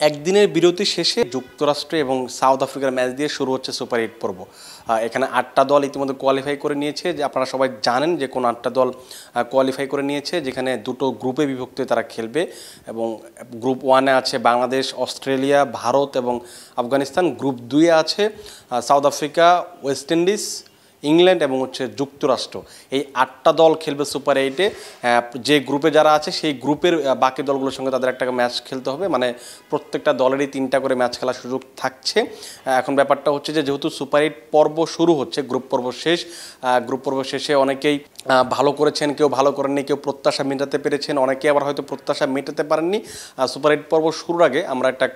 একদিনের বিরতি শেষে যুক্তরাষ্ট্র এবং সাউথ আফ্রিকার ম্যাচ দিয়ে শুরু হচ্ছে সুপার 8 পর্ব। এখানে 8টা দল ইতিমধ্যে কোয়ালিফাই করে নিয়েছে, যে আপনারা সবাই জানেন যে কোন 8টা দল কোয়ালিফাই করে নিয়েছে, যেখানে দুটো গ্রুপে বিভক্ত তারা খেলবে। এবং গ্রুপ 1-এ আছে বাংলাদেশ, অস্ট্রেলিয়া, ভারত এবং আফগানিস্তান। গ্রুপ 2-এ আছে south Africa, West Indies, England এবং যুক্তরাষ্ট্র। এই 8টা দল খেলবে সুপার 8-এ। যে গ্রুপে যারা আছে সেই গ্রুপের বাকি দলগুলোর সঙ্গে তাদের একটা ম্যাচ খেলতে হবে, মানে প্রত্যেকটা দলেরই 3টা করে ম্যাচ খেলার সুযোগ থাকছে। এখন ব্যাপারটা হচ্ছে যে যেহেতু সুপার 8 পর্ব শুরু হচ্ছে, গ্রুপ পর্ব শেষ, গ্রুপ পর্ব শেষে অনেকেই ভালো করেছেন, কেউ ভালো করেননি, কেউ প্রত্যাশা মেটাতে পেরেছেন, অনেকে আবার হয়তো প্রত্যাশা মেটাতে পারেননি। সুপার 8 পর্ব শুরুর আগে আমরা একটা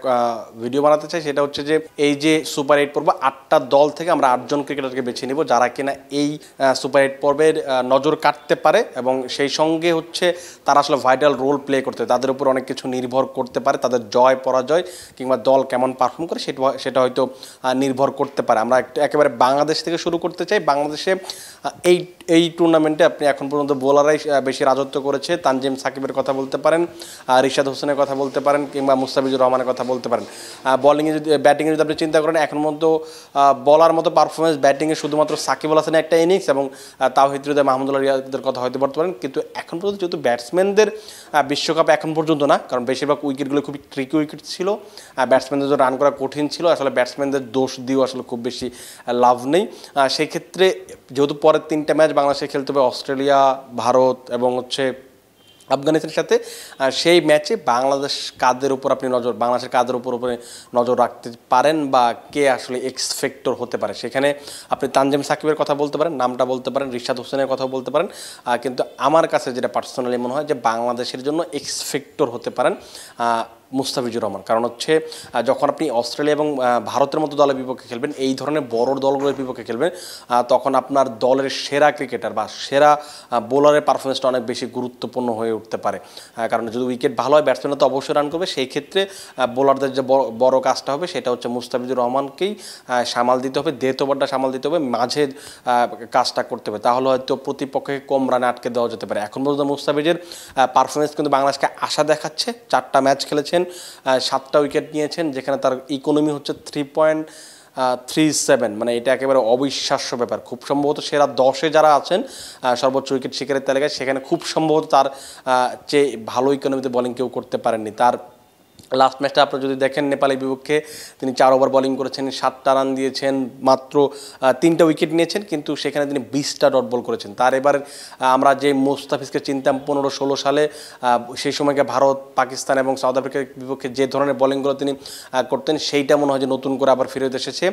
ভিডিও বানাতে চাই, সেটা হচ্ছে যে এই যে সুপার 8 পর্ব 8টা দল থেকে আমরা 8জন ক্রিকেটারকে বেছে নিব যারা কিনা এই সুপার 8 পর্বের নজর কাটতে পারে, এবং সেই সঙ্গে হচ্ছে তারা আসলে ভাইটাল রোল প্লে করতে, তাদের উপর অনেক কিছু নির্ভর করতে পারে, তাদের জয় পরাজয় কিংবা দল কেমন পারফর্ম করে সেটা হয়তো নির্ভর করতে পারে। আমরা একেবারে বাংলাদেশ থেকে শুরু করতে চাই। বাংলাদেশে এই টুর্নামেন্টে আপনি এখন পর্যন্ত বোলাররাই বেশি রাজত্ব করেছে। তানজিম সাকিবের কথা বলতে পারেন, রিশাদ হোসেনের কথা বলতে পারেন, কিংবা মুস্তাফিজুর রহমানের কথা বলতে পারেন। ব্যাটিংয়ে যদি আপনি চিন্তা করেন, এখন মতো বলার মতো পারফরমেন্স ব্যাটিংয়ে শুধুমাত্র সাকিব আল হাসানের একটা ইনিংস এবং তাওহিদ হৃদয়, মাহমুদুল্লাহ রিয়াদের কথা হয়তো বলতে পারেন। কিন্তু এখন পর্যন্ত যেহেতু ব্যাটসম্যানদের বিশ্বকাপে এখন পর্যন্ত না, কারণ বেশিরভাগ উইকেটগুলো খুবই ট্রিকি উইকেট ছিল, ব্যাটসম্যানদের জন্য রান করা কঠিন ছিল, আসলে ব্যাটসম্যানদের দোষ দিয়েও আসলে খুব বেশি লাভ নেই। সেই ক্ষেত্রে যেহেতু পরের 3টা ম্যাচ বাংলাদেশে খেলতে হবে অস্ট্রেলিয়া, ভারত এবং আফগানিস্তানের সাথে, সেই ম্যাচে বাংলাদেশের কাদের উপর নজর রাখতে পারেন বা কে আসলে এক্স ফ্যাক্টর হতে পারে, সেখানে আপনি তানজিম সাকিবের কথা বলতে পারেন, নামটা বলতে পারেন, রিশাদ হোসেনের কথা বলতে পারেন। কিন্তু আমার কাছে যেটা পার্সোনালি মনে হয় যে বাংলাদেশের জন্য এক্স ফ্যাক্টর হতে পারেন মুস্তাফিজুর রহমান। কারণ হচ্ছে যখন আপনি অস্ট্রেলিয়া এবং ভারতের মতো দলের বিপক্ষে খেলবেন, এই ধরনের বড় দলগুলোর বিপক্ষে খেলবেন, তখন আপনার দলের সেরা ক্রিকেটার বা সেরা বোলারের পারফরমেন্সটা অনেক বেশি গুরুত্বপূর্ণ হয়ে উঠতে পারে। কারণ যদি উইকেট ভালো হয়, ব্যাটসম্যানরা তো অবশ্যই রান করবে, সেই ক্ষেত্রে বোলারদের যে বড় কাজটা হবে সেটা হচ্ছে মুস্তাফিজুর রহমানকেই সামাল দিতে হবে, ডেথ ওভারটা সামাল দিতে হবে, মাঝের কাজটা করতে হবে, তাহলে হয়তো প্রতিপক্ষকে কম রানে আটকে দেওয়া যেতে পারে। এখন পর্যন্ত মুস্তাফিজের পারফরমেন্স কিন্তু বাংলাদেশকে আশা দেখাচ্ছে। 4টা ম্যাচ খেলেছেন, 7টা উইকেট নিয়েছেন, যেখানে তার ইকোনমি হচ্ছে 3.37, মানে এটা একেবারে অবিশ্বাস্য ব্যাপার। খুব সম্ভবত সেরা 10-এ যারা আছেন সর্বোচ্চ উইকেট শিকারের তালিকায়, সেখানে খুব সম্ভবত তার চেয়ে ভালো ইকোনমিতে বোলিং কেউ করতে পারেননি। তার লাস্ট ম্যাচটা আপনারা যদি দেখেন, নেপালের বিপক্ষে তিনি 4 ওভার বোলিং করেছেন, 7টা রান দিয়েছেন, মাত্র 3টা উইকেট নিয়েছেন, কিন্তু সেখানে তিনি 20টা ডট বল করেছেন। তার এবার আমরা যে মুস্তাফিজকে চিনতাম 15-16 সালে, সেই সময়কে ভারত, পাকিস্তান এবং সাউথ আফ্রিকার বিপক্ষে যে ধরনের বোলিংগুলো তিনি করতেন, সেইটা মনে হয় যে নতুন করে আবার ফিরে এসেছে,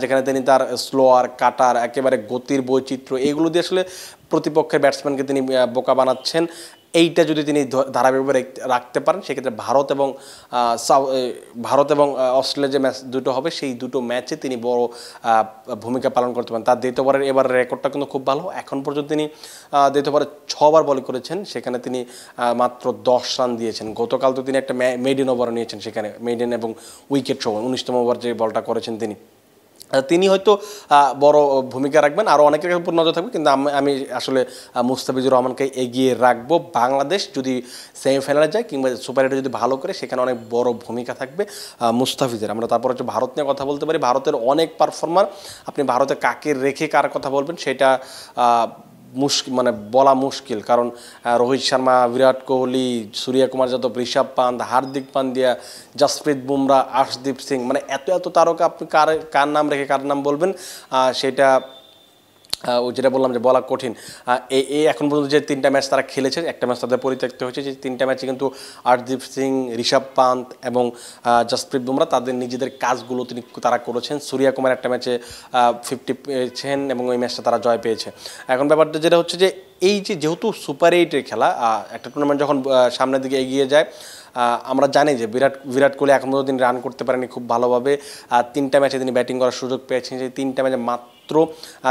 যেখানে তিনি তার স্লোয়ার, কাটার, একেবারে গতির বৈচিত্র্য, এগুলো দিয়ে আসলে প্রতিপক্ষের ব্যাটসম্যানকে তিনি বোকা বানাচ্ছেন। এইটা যদি তিনি ধারাবাহিকভাবে রাখতে পারেন, সেক্ষেত্রে ভারত এবং অস্ট্রেলিয়া যে ম্যাচ দুটো হবে, সেই দুটো ম্যাচে তিনি বড় ভূমিকা পালন করতে পারেন। তার ডেথ ওভারের এবার রেকর্ডটা কিন্তু খুব ভালো। এখন পর্যন্ত তিনি ডেথ ওভারে 6 বার বল করেছেন, সেখানে তিনি মাত্র 10 রান দিয়েছেন। গতকাল তো তিনি একটা মেইডেন ওভার নিয়েছেন, সেখানে মেইডেন এবং উইকেট সহ 19তম ওভার যে বলটা করেছেন তিনি হয়তো বড় ভূমিকা রাখবেন, আরও অনেকের উপর নজর থাকবে, কিন্তু আমি আসলে মুস্তাফিজুর রহমানকে এগিয়ে রাখবো। বাংলাদেশ যদি সেমিফাইনালে যায় কিংবা সুপার 8 যদি ভালো করে, সেখানে অনেক বড় ভূমিকা থাকবে মুস্তাফিজের। আমরা তারপর হচ্ছে ভারত নিয়ে কথা বলতে পারি। ভারতের অনেক পারফর্মার, আপনি ভারতে কাকে রেখে কার কথা বলবেন সেটা বলা মুশকিল, কারণ রোহিত শর্মা, বিরাট কোহলি, সূর্যকুমার যাদব, ঋষভ পান্ত, হার্দিক পান্ডিয়া, জসপ্রীত বুমরা, আর্শদীপ সিং, মানে এত তারকা, আপনি কার নাম রেখে কার নাম বলবেন সেটা যেটা বললাম যে বলা কঠিন। এই এখন পর্যন্ত যে 3টা ম্যাচ তারা খেলেছে, একটা ম্যাচ তাদের পরিত্যক্ত হয়েছে, যে 3টা ম্যাচে কিন্তু আর্শদীপ সিং, ঋষভ পান্ত এবং জসপ্রীত বুমরা তাদের নিজেদের কাজগুলো তারা করেছেন। সূর্যকুমার একটা ম্যাচে 50 পেয়েছেন এবং ওই ম্যাচটা তারা জয় পেয়েছে। এখন ব্যাপারটা যেটা হচ্ছে যে যেহেতু সুপার 8-এর খেলা, একটা টুর্নামেন্ট যখন সামনের দিকে এগিয়ে যায়, আমরা জানি যে বিরাট কোহলি এখন পর্যন্ত তিনি রান করতে পারেনি খুব ভালোভাবে। 3টা ম্যাচে তিনি ব্যাটিং করার সুযোগ পেয়েছেন, সেই 3টা ম্যাচে মাত্র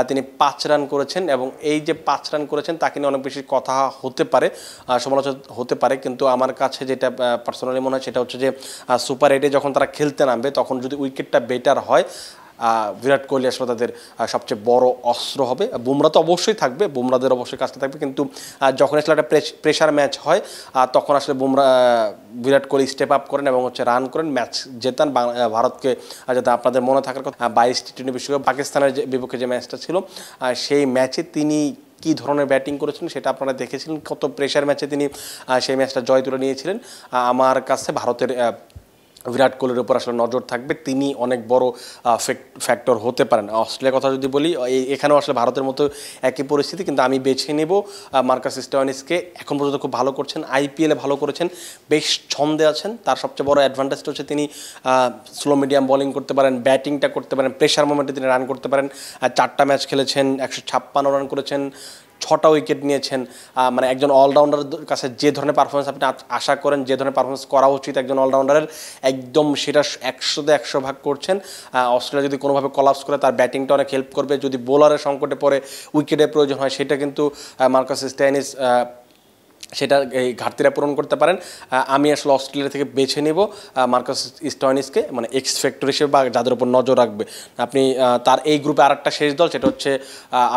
তিনি 5 রান করেছেন, এবং এই যে 5 রান করেছেন তাকে নিয়ে অনেক বেশি কথা হতে পারে, সমালোচনা হতে পারে, কিন্তু আমার কাছে যেটা পার্সোনালি মনে হয় সেটা হচ্ছে যে সুপার 8-এ যখন তারা খেলতে নামবে, তখন যদি উইকেটটা বেটার হয়, বিরাট কোহলি আসলে তাদের সবচেয়ে বড় অস্ত্র হবে। বুমরা তো অবশ্যই থাকবে, বুমরাদের অবশ্যই কাজটা থাকবে, কিন্তু যখন আসলে একটা প্রেশার ম্যাচ হয় তখন আসলে বুমরা বিরাট কোহলি স্টেপ আপ করেন এবং রান করেন, ম্যাচ জেতান ভারতকে। যাতে আপনাদের মনে থাকার কথা 22 টি20 বিশ্বকাপ পাকিস্তানের বিপক্ষে যে ম্যাচটা ছিল সেই ম্যাচে তিনি কী ধরনের ব্যাটিং করেছিলেন সেটা আপনারা দেখেছিলেন, কত প্রেশার ম্যাচে তিনি সেই ম্যাচটা জয় তুলে নিয়েছিলেন। আমার কাছে ভারতের বিরাট কোহলির উপর আসলে নজর থাকবে, তিনি অনেক বড় ফ্যাক্টর হতে পারেন। অস্ট্রেলিয়ার কথা যদি বলি, এখানেও আসলে ভারতের মতো একই পরিস্থিতি, কিন্তু আমি বেছে নেব মার্কাস স্টোয়ানিসকে। এখন পর্যন্ত খুব ভালো করছেন, আইপিএলে ভালো করেছেন, বেশ ছন্দে আছেন। তার সবচেয়ে বড় অ্যাডভান্টেজটা হচ্ছে তিনি স্লো মিডিয়াম বোলিং করতে পারেন, ব্যাটিংটা করতে পারেন, প্রেশার মোমেন্টে তিনি রান করতে পারেন। 4টা ম্যাচ খেলেছেন, 156 রান করেছেন, 6টা উইকেট নিয়েছেন। মানে একজন অলরাউন্ডারের কাছে যে ধরনের পারফরমেন্স আপনি আশা করেন, যে ধরনের পারফরমেন্স করা উচিত একজন অলরাউন্ডারের, একদম সেটা 100-তে 100 ভাগ করছেন। অস্ট্রেলিয়া যদি কোনোভাবে কলাপস করে তার ব্যাটিংটা অনেক হেল্প করবে। যদি বোলারের সংকটে পড়ে উইকেটের প্রয়োজন হয়, সেটা কিন্তু মার্কাস স্টোয়ানিস সেটা এই ঘাটতিটা পূরণ করতে পারেন। আমি আসলে অস্ট্রেলিয়া থেকে বেছে নেব মার্কাস স্টোয়ানিসকে, মানে এক্স ফ্যাক্টর হিসেবে বা যাদের উপর নজর রাখবে। আপনি তার এই গ্রুপে আরেকটা শেষ দল, সেটা হচ্ছে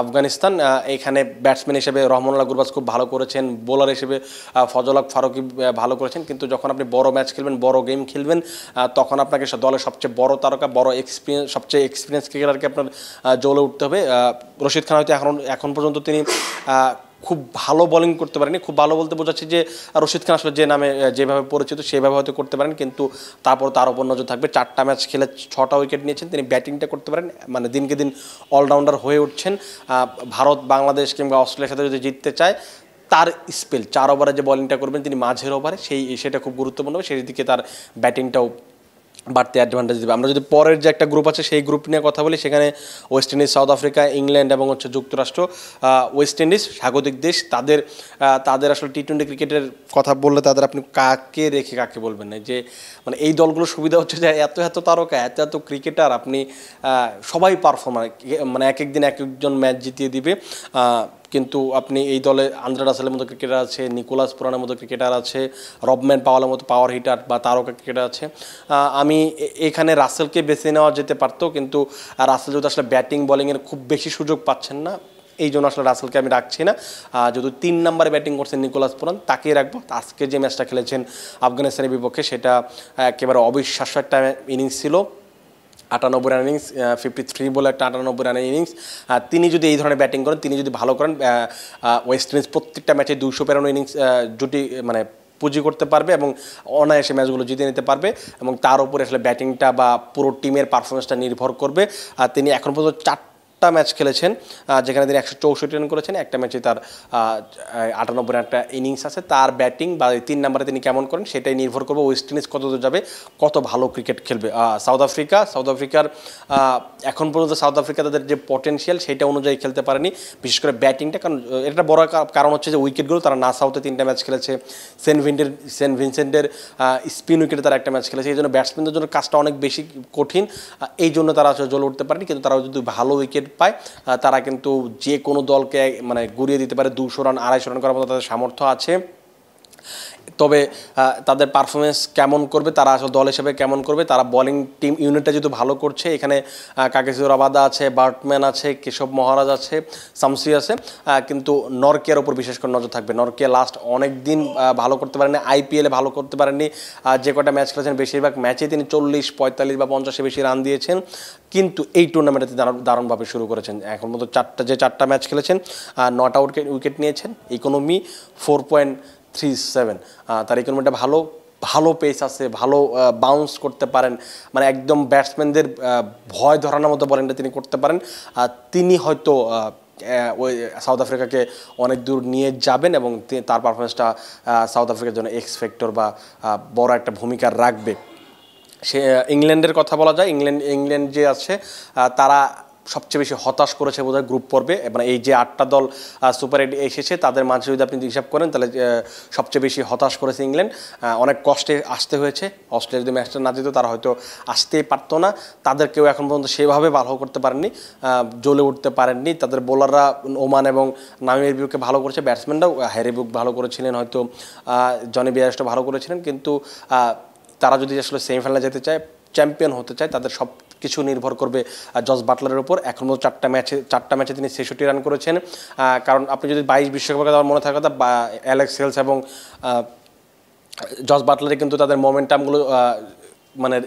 আফগানিস্তান। এখানে ব্যাটসম্যান হিসেবে রহমানুল্লাহ গুরবাজ খুব ভালো করেছেন, বোলার হিসেবে ফজল হক ফারুকী ভালো করেছেন, কিন্তু যখন আপনি বড় ম্যাচ খেলবেন, বড় গেম খেলবেন, তখন আপনাকে দলের সবচেয়ে বড় তারকা, বড় সবচেয়ে এক্সপিরিয়েন্স ক্রিকেটারকে আপনার জ্বলে উঠতে হবে। রশিদ খান হয়তো এখন পর্যন্ত তিনি খুব ভালো বোলিং করতে পারেনি। খুব ভালো বলতে বোঝাচ্ছি যে রশিদ খান আসলে যে নামে যেভাবে পরিচিত সেভাবে হয়তো করতে পারেন, কিন্তু তারপর তার উপর নজর থাকবে। 4টা ম্যাচ খেলে 6টা উইকেট নিয়েছেন, তিনি ব্যাটিংটা করতে পারেন, মানে দিনকে দিন অলরাউন্ডার হয়ে উঠছেন। ভারত, বাংলাদেশ কিংবা অস্ট্রেলিয়ার সাথে যদি জিততে চায়, তার স্পেল 4 ওভারে যে বোলিংটা করবেন তিনি মাঝের ওভারে, সেটা খুব গুরুত্বপূর্ণ হবে। সেই দিকে তার ব্যাটিংটাও বাড়তি অ্যাডভান্টেজ দেবে। আমরা যদি পরের যে একটা গ্রুপ আছে সেই গ্রুপ নিয়ে কথা বলি, সেখানে West Indies, south Africa, England এবং যুক্তরাষ্ট্র। ওয়েস্ট ইন্ডিজ স্বাগতিক দেশ, তাদের আসলে টি20 ক্রিকেটের কথা বললে তাদের আপনি কাকে রেখে কাকে বলবেন না, যে মানে এই দলগুলোর সুবিধা হচ্ছে যে এত তারকা, এত ক্রিকেটার, আপনি সবাই পারফর্মার, মানে এক একদিন এক একজন ম্যাচ জিতিয়ে দিবে। কিন্তু আপনি এই দলে আন্দ্রে রাসেলের মতো ক্রিকেটার আছে, নিকোলাস পুরানের মতো ক্রিকেটার আছে, রবম্যান পাওয়ালের মতো পাওয়ার হিটার বা তারকা ক্রিকেটার আছে। আমি এখানে রাসেলকে বেছে নেওয়া যেতে পারতো, কিন্তু রাসেল যদি আসলে ব্যাটিং বোলিংয়ের খুব বেশি সুযোগ পাচ্ছেন না, এই জন্য আসলে রাসেলকে আমি রাখছি না। যদি 3 নম্বরে ব্যাটিং করছেন নিকোলাস পুরান, তাকেই রাখবো। আজকে যে ম্যাচটা খেলেছেন আফগানিস্তানের বিপক্ষে, সেটা একেবারে অবিশ্বাস্য একটা ইনিংস ছিল। 98 রান ইনিংস, 53 বলে একটা 98 রানের ইনিংস। তিনি যদি এই ধরনের ব্যাটিং করেন, তিনি যদি ভালো করেন, ওয়েস্ট ইন্ডিজ প্রত্যেকটা ম্যাচে 200 ইনিংস জুটি মানে পুঁজি করতে পারবে এবং অনায়াসে ম্যাচগুলো জিতে নিতে পারবে। এবং তার উপরে আসলে ব্যাটিংটা বা পুরো টিমের পারফরমেন্সটা নির্ভর করবে। তিনি এখন পর্যন্ত 4টা ম্যাচ খেলেছেন, যেখানে তিনি 164 রান করেছেন। একটা ম্যাচে তার 98 রান একটা ইনিংস আছে। তার ব্যাটিং বা 3 নম্বরে তিনি কেমন করেন সেটাই নির্ভর করবে ওয়েস্ট ইন্ডিজ কত দূর যাবে, কত ভালো ক্রিকেট খেলবে। সাউথ আফ্রিকার এখন পর্যন্ত সাউথ আফ্রিকা তাদের যে পটেনশিয়াল সেটা অনুযায়ী খেলতে পারেনি, বিশেষ করে ব্যাটিংটা। কারণ এটা বড় কারণ হচ্ছে যে উইকেটগুলো তারা না সাউথে 3টা ম্যাচ খেলেছে, সেন্ট ভিনসেন্টের স্পিন উইকেটে তারা একটা ম্যাচ খেলেছে। এই জন্য ব্যাটসম্যানদের জন্য কাজটা অনেক বেশি কঠিন, এই জন্য তারা আসলে জ্বলে উঠতে পারেনি। কিন্তু তারা যদি ভালো উইকেট পায়, তারা কিন্তু যে কোনো দলকে মানে গুড়িয়ে দিতে পারে। 200 রান 250 রান করার মতো তাদের সামর্থ্য আছে। তবে তাদের পারফরমেন্স কেমন করবে, তারা আসলে দল হিসেবে কেমন করবে, তারা বোলিং টিম ইউনিটটা যেহেতু ভালো করছে, এখানে কাগিসো রাবাদা আছে, বার্টম্যান আছে, কেশব মহারাজ আছে, শামসি আছে, কিন্তু নরকের ওপর বিশেষ করে নজর থাকবে। নরকে লাস্ট অনেক দিন ভালো করতে পারেননি, আইপিএলে ভালো করতে পারেননি। যে কটা ম্যাচ খেলেছেন বেশিরভাগ ম্যাচে তিনি 40, 45 বা 50-এর বেশি রান দিয়েছেন, কিন্তু এই টুর্নামেন্টে দারুণভাবে শুরু করেছেন। এখন মতো 4টা ম্যাচ খেলেছেন, 9টা উইকেট নিয়েছেন, ইকোনমি 4.37। তার ইকোনমিটা ভালো পেস আছে, ভালো বাউন্স করতে পারেন, মানে একদম ব্যাটসম্যানদের ভয় ধরানোর মতো বোলিংটা তিনি করতে পারেন। তিনি হয়তো ওই সাউথ আফ্রিকাকে অনেক দূর নিয়ে যাবেন এবং তার পারফরমেন্সটা সাউথ আফ্রিকার জন্য এক্স ফ্যাক্টর বা বড় একটা ভূমিকা রাখবে। সে ইংল্যান্ডের কথা বলা যায়, ইংল্যান্ড যে আছে তারা সবচেয়ে বেশি হতাশ করেছে বোধহয় গ্রুপ পর্বে। মানে এই যে 8টা দল সুপার 8 এসেছে, তাদের মাঝে যদি আপনি হিসাব করেন, তাহলে সবচেয়ে বেশি হতাশ করেছে ইংল্যান্ড। অনেক কষ্টে আসতে হয়েছে। অস্ট্রেলিয়া যদি ম্যাচটা না যেত, তারা হয়তো আসতেই পারতো না। তাদেরকেও এখন পর্যন্ত সেভাবে ভালো করতে পারেননি, জ্বলে উঠতে পারেননি। তাদের বোলাররা ওমান এবং নামিবিয়ার বিপক্ষে ভালো করেছে, ব্যাটসম্যানরাও হ্যারি ব্রুক ভালো করেছিলেন, হয়তো জনি বেয়ারস্টো ভালো করেছিলেন, কিন্তু তারা যদি আসলে সেমিফাইনালে যেতে চায়, চ্যাম্পিয়ন হতে চায়, তাদের সব কিছু নির্ভর করবে জস বাটলারের উপর। এখন পর্যন্ত চারটা ম্যাচে তিনি 66 রান করেছেন। কারণ আপনি যদি 22 বিশ্বকাপের কথা মনে থাকার কথা, অ্যালেক্স হেলস এবং জস বাটলারে কিন্তু তাদের মোমেন্টামগুলো মানে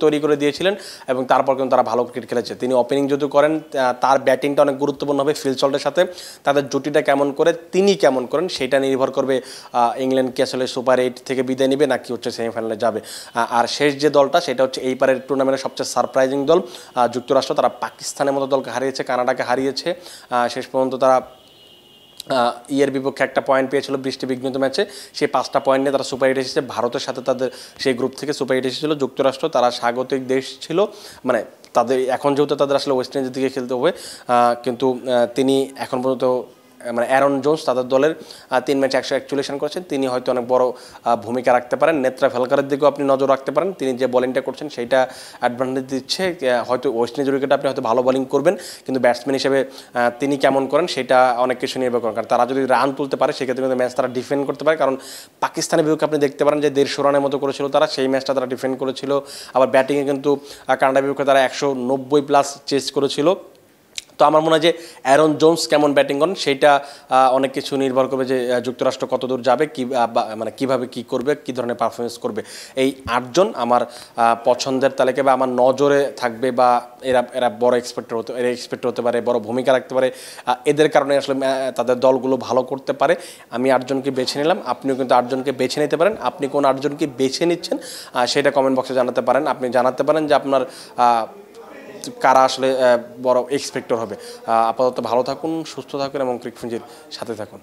তৈরি করে দিয়েছিলেন এবং তারপর কিন্তু তারা ভালো ক্রিকেট খেলেছে। তিনি ওপেনিং যদি করেন, তার ব্যাটিংটা অনেক গুরুত্বপূর্ণ হবে ফিল সল্টের সাথে। তাদের জুটিটা কেমন করে, তিনি কেমন করেন, সেটা নির্ভর করবে ইংল্যান্ড কি আসলে সুপার 8 থেকে বিদায় নেবে নাকি হচ্ছে সেমিফাইনালে যাবে। আর শেষ যে দলটা, সেটা হচ্ছে এই পারের টুর্নামেন্টের সবচেয়ে সারপ্রাইজিং দল যুক্তরাষ্ট্র। তারা পাকিস্তানের মতো দলকে হারিয়েছে, কানাডাকে হারিয়েছে। শেষ পর্যন্ত তারা ইয়ের বিপক্ষে একটা পয়েন্ট পেয়েছিল বৃষ্টি বিঘ্নিত ম্যাচে, সেই 5টা পয়েন্ট নিয়ে তারা সুপার 8 এসেছে। ভারতের সাথে তাদের সেই গ্রুপ থেকে সুপার 8 এসেছিল। যুক্তরাষ্ট্র তারা স্বাগতিক দেশ ছিল, মানে তাদের এখন যেহেতু তাদের আসলে ওয়েস্ট ইন্ডিজের দিকে খেলতে হবে, কিন্তু তিনি এখন পর্যন্ত মানে অ্যারন জোন্স তাদের দলের 3 ম্যাচে 141 রান করেছেন। তিনি হয়তো অনেক বড় ভূমিকা রাখতে পারেন। নেত্রা ভেলকারের দিকেও আপনি নজর রাখতে পারেন, তিনি যে বোলিংটা করছেন সেইটা অ্যাডভান্টেজ দিচ্ছে। হয়তো ওয়েস্ট ইন্ডিজের উইকেটে আপনি হয়তো ভালো বোলিং করবেন, কিন্তু ব্যাটসম্যান হিসেবে তিনি কেমন করেন সেটা অনেক কিছু নির্ভর করেন। কারণ তারা যদি রান তুলতে পারে সেক্ষেত্রে কিন্তু ম্যাচ তারা ডিফেন্ড করতে পারে। কারণ পাকিস্তানের বিপক্ষে আপনি দেখতে পারেন যে 150 রানের মতো করেছিল তারা, সেই ম্যাচটা তারা ডিফেন্ড করেছিল। আবার ব্যাটিংয়ে কিন্তু কানাডার বিপক্ষে তারা 190+ চেস করেছিল। তো আমার মনে হয় যে অ্যারন জোন্স কেমন ব্যাটিং করেন সেইটা অনেক কিছু নির্ভর করবে যে যুক্তরাষ্ট্র কত দূর যাবে, মানে কীভাবে কী করবে, কী ধরনের পারফরমেন্স করবে। এই 8 জন আমার পছন্দের তালিকায় বা আমার নজরে থাকবে, বা এরা বড় এক্সপেক্ট হতে পারে, বড় ভূমিকা রাখতে পারে। এদের কারণে আসলে তাদের দলগুলো ভালো করতে পারে। আমি 8 জনকে বেছে নিলাম, আপনিও কিন্তু 8 জনকে বেছে নিতে পারেন। আপনি কোন 8 জনকে বেছে নিচ্ছেন সেটা কমেন্ট বক্সে জানাতে পারেন। আপনি জানাতে পারেন যে আপনার কারা আসলে বড় এক্সপেক্টর হবে। আপাতত ভালো থাকুন, সুস্থ থাকুন এবং ক্রিকফুঞ্জির সাথে থাকুন।